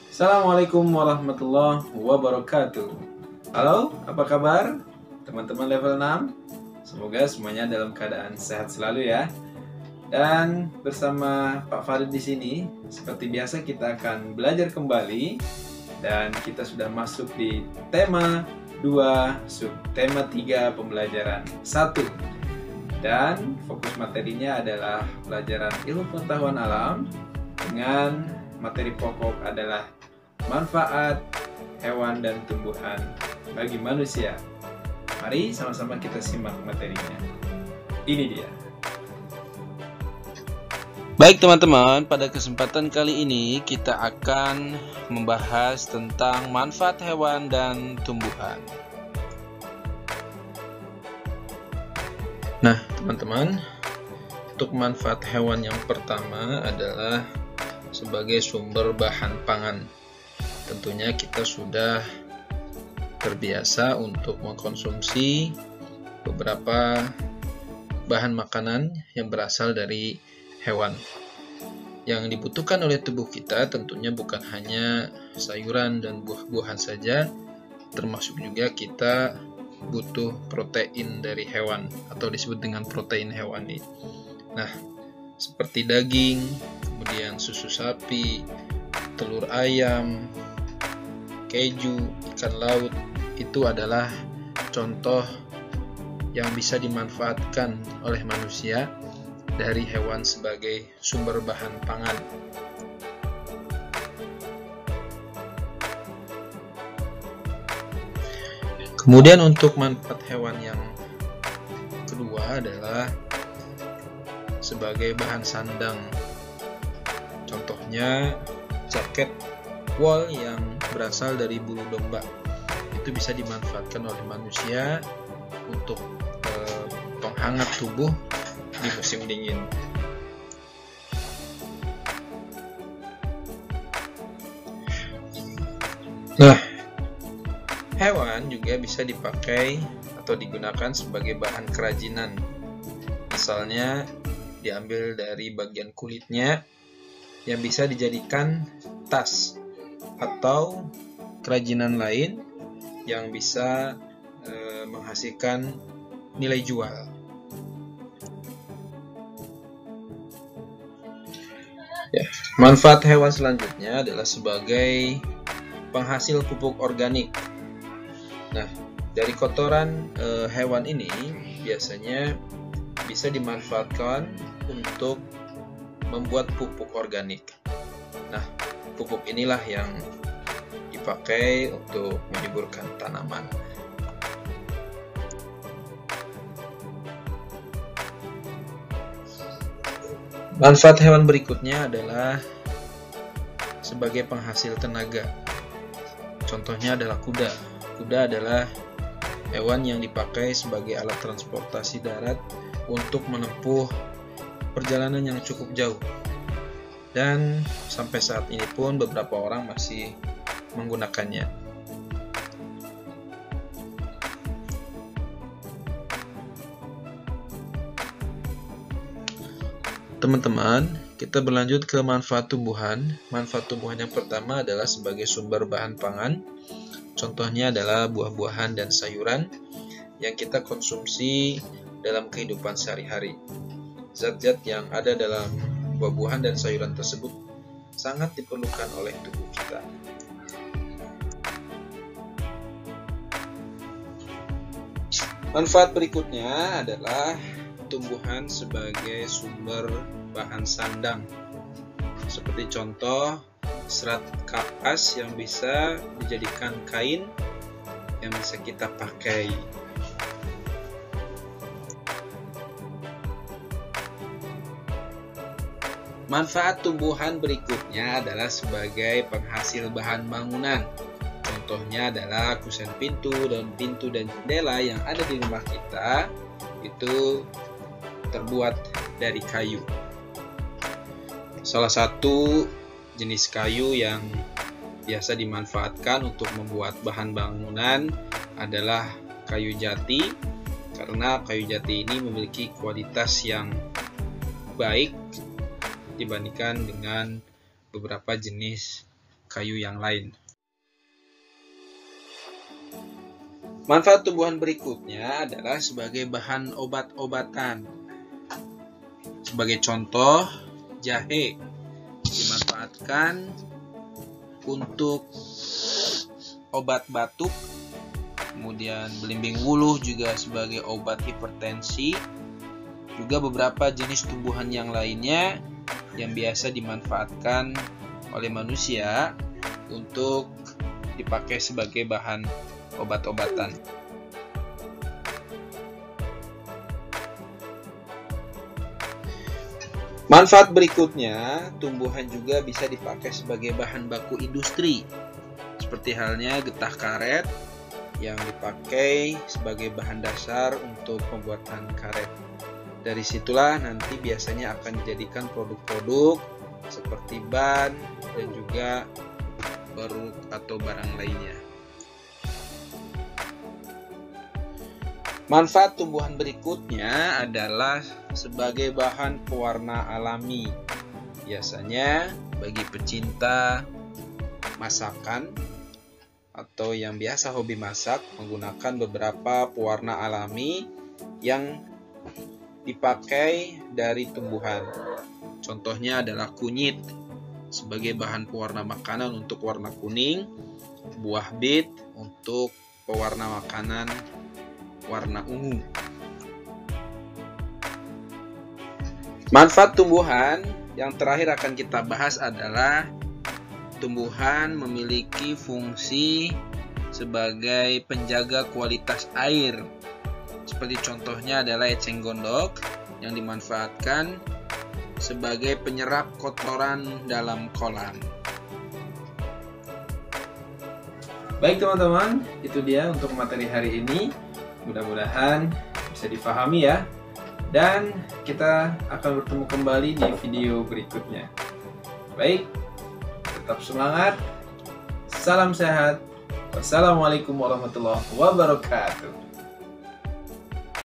Assalamualaikum warahmatullahi wabarakatuh. Halo, apa kabar teman-teman level 6? Semoga semuanya dalam keadaan sehat selalu ya. Dan bersama Pak Farid di sini, seperti biasa kita akan belajar kembali dan kita sudah masuk di tema 2, subtema 3 pembelajaran 1. Dan fokus materinya adalah pelajaran ilmu pengetahuan alam dengan materi pokok adalah manfaat hewan dan tumbuhan bagi manusia. Mari sama-sama kita simak materinya. Ini dia. Baik teman-teman, pada kesempatan kali ini kita akan membahas tentang manfaat hewan dan tumbuhan. Nah teman-teman, untuk manfaat hewan yang pertama adalah sebagai sumber bahan pangan. Tentunya kita sudah terbiasa untuk mengkonsumsi beberapa bahan makanan yang berasal dari hewan. Yang dibutuhkan oleh tubuh kita tentunya bukan hanya sayuran dan buah-buahan saja, termasuk juga kita butuh protein dari hewan atau disebut dengan protein hewani. Nah, seperti daging, kemudian susu sapi, telur ayam, keju, ikan laut, itu adalah contoh yang bisa dimanfaatkan oleh manusia dari hewan sebagai sumber bahan pangan. Kemudian untuk manfaat hewan yang kedua adalah sebagai bahan sandang. Contohnya jaket wool yang berasal dari bulu domba. Itu bisa dimanfaatkan oleh manusia untuk penghangat tubuh di musim dingin. Nah, hewan juga bisa dipakai atau digunakan sebagai bahan kerajinan. Misalnya diambil dari bagian kulitnya yang bisa dijadikan tas atau kerajinan lain yang bisa menghasilkan nilai jual. Ya, manfaat hewan selanjutnya adalah sebagai penghasil pupuk organik. Nah, dari kotoran hewan ini biasanya bisa dimanfaatkan untuk membuat pupuk organik. Nah, pupuk inilah yang dipakai untuk menyuburkan tanaman. Manfaat hewan berikutnya adalah sebagai penghasil tenaga. Contohnya adalah kuda. Kuda adalah hewan yang dipakai sebagai alat transportasi darat untuk menempuh perjalanan yang cukup jauh. Dan sampai saat ini pun beberapa orang masih menggunakannya. Teman-teman, kita berlanjut ke manfaat tumbuhan. Manfaat tumbuhan yang pertama adalah sebagai sumber bahan pangan. Contohnya adalah buah-buahan dan sayuran yang kita konsumsi dalam kehidupan sehari-hari. Zat-zat yang ada dalam buah-buahan dan sayuran tersebut sangat diperlukan oleh tubuh kita. Manfaat berikutnya adalah tumbuhan sebagai sumber bahan sandang. Seperti contoh serat kapas yang bisa dijadikan kain yang bisa kita pakai. Manfaat tumbuhan berikutnya adalah sebagai penghasil bahan bangunan. Contohnya adalah kusen pintu, daun pintu dan jendela yang ada di rumah kita itu terbuat dari kayu. Salah satu jenis kayu yang biasa dimanfaatkan untuk membuat bahan bangunan adalah kayu jati karena kayu jati ini memiliki kualitas yang baik dibandingkan dengan beberapa jenis kayu yang lain. Manfaat tumbuhan berikutnya adalah sebagai bahan obat-obatan. Sebagai contoh, jahe dimanfaatkan untuk obat batuk, kemudian belimbing wuluh juga sebagai obat hipertensi, juga beberapa jenis tumbuhan yang lainnya yang biasa dimanfaatkan oleh manusia untuk dipakai sebagai bahan obat-obatan. Manfaat berikutnya, tumbuhan juga bisa dipakai sebagai bahan baku industri, seperti halnya getah karet yang dipakai sebagai bahan dasar untuk pembuatan karet. Dari situlah nanti biasanya akan dijadikan produk-produk seperti ban dan juga beruk atau barang lainnya. Manfaat tumbuhan berikutnya adalah sebagai bahan pewarna alami. Biasanya bagi pecinta masakan atau yang biasa hobi masak menggunakan beberapa pewarna alami yang dipakai dari tumbuhan. Contohnya adalah kunyit sebagai bahan pewarna makanan untuk warna kuning, buah bit untuk pewarna makanan warna ungu. Manfaat tumbuhan yang terakhir akan kita bahas adalah tumbuhan memiliki fungsi sebagai penjaga kualitas air. Seperti contohnya adalah eceng gondok yang dimanfaatkan sebagai penyerap kotoran dalam kolam. Baik teman-teman, itu dia untuk materi hari ini. Mudah-mudahan bisa difahami ya. Dan kita akan bertemu kembali di video berikutnya. Baik, tetap semangat. Salam sehat. Wassalamualaikum warahmatullahi wabarakatuh.